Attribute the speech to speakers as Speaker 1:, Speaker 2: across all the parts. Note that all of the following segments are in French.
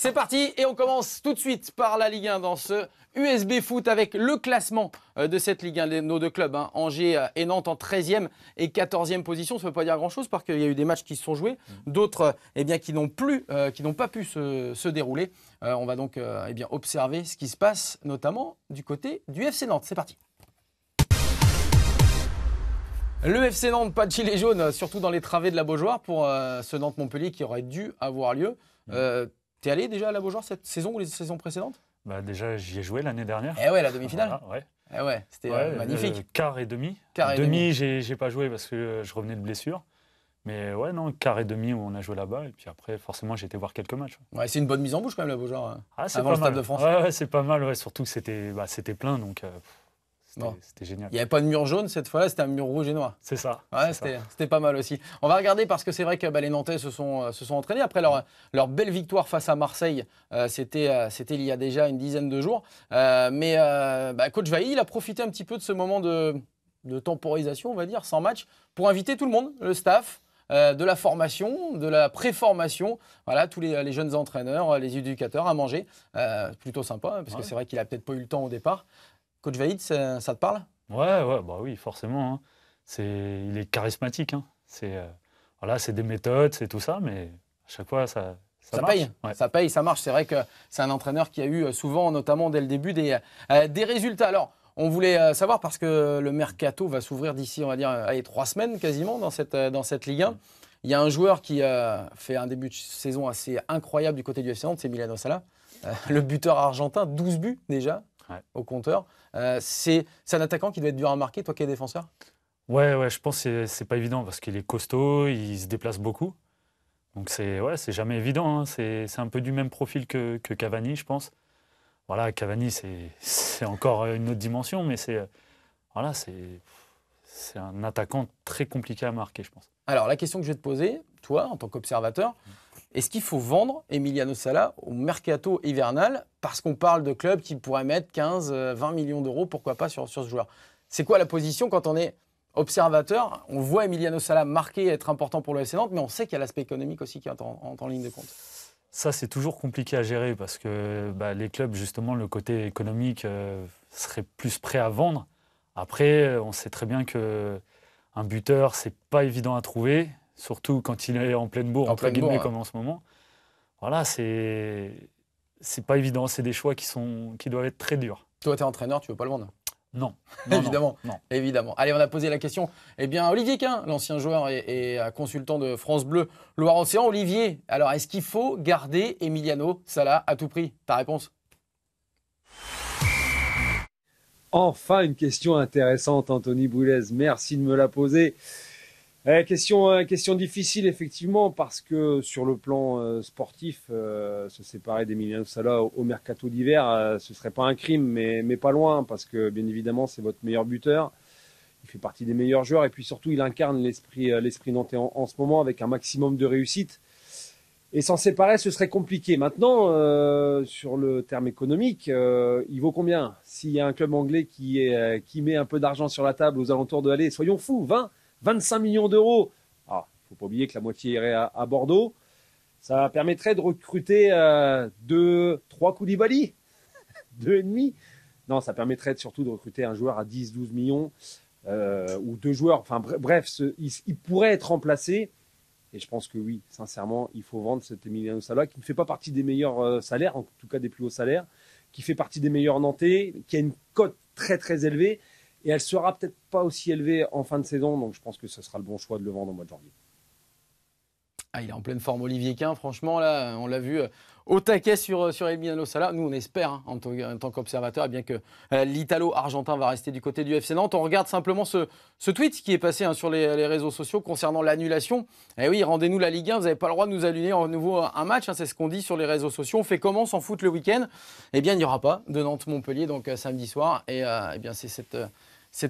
Speaker 1: C'est parti et on commence tout de suite par la Ligue 1 dans ce USB Foot avec le classement de cette Ligue 1, nos deux clubs, Angers et Nantes en 13e et 14e position. Ça ne veut pas dire grand-chose parce qu'il y a eu des matchs qui se sont joués, d'autres qui n'ont pas pu se dérouler. On va donc observer ce qui se passe notamment du côté du FC Nantes. C'est parti. Le FC Nantes, pas de gilet jaune, surtout dans les travées de la Beaujoire pour ce Nantes-Montpellier qui aurait dû avoir lieu. T'es allé déjà à la Beaujoire cette saison ou les saisons précédentes?
Speaker 2: Bah déjà, j'y ai joué l'année dernière.
Speaker 1: Eh ouais, la demi-finale.
Speaker 2: Voilà, ouais.
Speaker 1: Eh ouais, c'était magnifique.
Speaker 2: Quart et demi.
Speaker 1: Quart et
Speaker 2: demi, j'ai pas joué parce que je revenais de blessure. Mais ouais, non, quart et demi où on a joué là-bas. Et puis après, forcément, j'ai été voir quelques matchs.
Speaker 1: Ouais, c'est une bonne mise en bouche quand même, la Beaujoire.
Speaker 2: Ah, c'est
Speaker 1: avant
Speaker 2: pas
Speaker 1: le Stade
Speaker 2: mal.
Speaker 1: de France.
Speaker 2: Ouais, c'est pas mal. Ouais. Surtout que c'était plein, donc c'était génial.
Speaker 1: Il n'y avait pas de mur jaune cette fois-là, c'était un mur rouge et noir.
Speaker 2: C'est ça.
Speaker 1: Ouais, c'était pas mal aussi. On va regarder parce que c'est vrai que les Nantais se sont entraînés après leur belle victoire face à Marseille. C'était il y a déjà une dizaine de jours. Coach Vailly, il a profité un petit peu de ce moment de temporisation, on va dire, sans match, pour inviter tout le monde, le staff, de la formation, de la pré-formation, voilà, tous les jeunes entraîneurs, les éducateurs à manger. Plutôt sympa, parce que c'est vrai qu'il a peut-être pas eu le temps au départ. Coach Vaïd, ça te parle?
Speaker 2: Ouais, bah oui, forcément. Il est charismatique. C'est des méthodes, c'est tout ça, mais à chaque fois, ça marche.
Speaker 1: Paye. Ouais. Ça paye, ça marche. C'est vrai que c'est un entraîneur qui a eu souvent, notamment dès le début, des résultats. Alors, on voulait savoir, parce que le mercato va s'ouvrir d'ici, on va dire, 3 semaines quasiment dans cette Ligue 1. Il y a un joueur qui fait un début de saison assez incroyable du côté du FC Nantes, c'est Emiliano Sala, le buteur argentin, 12 buts déjà au compteur. C'est un attaquant qui doit être dur à marquer, toi qui es défenseur?
Speaker 2: Ouais, je pense que c'est pas évident parce qu'il est costaud, il se déplace beaucoup. Donc c'est jamais évident. C'est un peu du même profil que Cavani, je pense. Voilà, Cavani, c'est encore une autre dimension, mais c'est un attaquant très compliqué à marquer, je pense. Alors,
Speaker 1: la question que je vais te poser, toi, en tant qu'observateur, est-ce qu'il faut vendre Emiliano Sala au mercato hivernal parce qu'on parle de clubs qui pourraient mettre 15-20 millions d'euros, pourquoi pas, sur ce joueur? C'est quoi la position quand on est observateur? On voit Emiliano Sala marquer, être important pour le FC Nantes, mais on sait qu'il y a l'aspect économique aussi qui est en ligne de compte.
Speaker 2: Ça, c'est toujours compliqué à gérer parce que les clubs, justement, le côté économique serait plus prêt à vendre. Après, on sait très bien qu'un buteur, c'est pas évident à trouver, surtout quand il est en pleine bourre, entre guillemets, comme en ce moment. Voilà, c'est pas évident. C'est des choix qui doivent être très durs.
Speaker 1: Toi, tu es entraîneur, tu veux pas le vendre?
Speaker 2: Non.
Speaker 1: Évidemment.
Speaker 2: Non.
Speaker 1: Évidemment. Allez, on a posé la question. Eh bien, Olivier Quin, l'ancien joueur et consultant de France Bleu Loire-Océan. Olivier, alors, est-ce qu'il faut garder Emiliano Sala à tout prix? Ta réponse?
Speaker 3: Enfin, une question intéressante, Anthony Boulez. Merci de me la poser. Question difficile, effectivement, parce que sur le plan sportif, se séparer d'Emiliano Sala au mercato d'hiver, ce serait pas un crime, mais pas loin, parce que, bien évidemment, c'est votre meilleur buteur. Il fait partie des meilleurs joueurs, et puis surtout, il incarne l'esprit nantais en ce moment, avec un maximum de réussite. Et s'en séparer, ce serait compliqué. Maintenant, sur le terme économique, il vaut combien? S'il y a un club anglais qui met un peu d'argent sur la table aux alentours de soyons fous, 25 millions d'euros. Alors, il ne faut pas oublier que la moitié irait à Bordeaux. Ça permettrait de recruter 2-3 Koulibaly, 2,5. Non, ça permettrait surtout de recruter un joueur à 10-12 millions ou 2 joueurs. Enfin bref, il pourrait être remplacé. Et je pense que oui, sincèrement, il faut vendre cet Emiliano Sala qui ne fait pas partie des meilleurs salaires, en tout cas des plus hauts salaires, qui fait partie des meilleurs Nantais, qui a une cote très très élevée. Et elle sera peut-être pas aussi élevée en fin de saison, donc je pense que ce sera le bon choix de le vendre au mois de janvier.
Speaker 1: Il est en pleine forme, Olivier Quin. Franchement, là, on l'a vu au taquet sur Emiliano Sala. Nous, on espère, en tant qu'observateur, bien que l'Italo-Argentin va rester du côté du FC Nantes. On regarde simplement ce tweet qui est passé sur les réseaux sociaux concernant l'annulation. Eh oui, rendez-nous la Ligue 1. Vous n'avez pas le droit de nous annuler à nouveau un match. C'est ce qu'on dit sur les réseaux sociaux. On fait comment sans foot le week-end? Eh bien, il n'y aura pas de Nantes-Montpellier, donc samedi soir. Et bien, c'est cette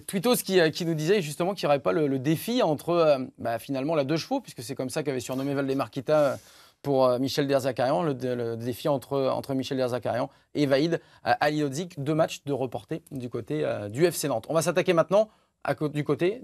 Speaker 1: tweetos qui nous disait justement qu'il n'y aurait pas le défi entre finalement la deux chevaux, puisque c'est comme ça qu'avait surnommé Valdemarquita pour Michel Der-Zakarian, le défi entre Michel Der-Zakarian et Vaïd Halilhodžić. 2 matchs de reportés du côté du FC Nantes. On va s'attaquer maintenant du côté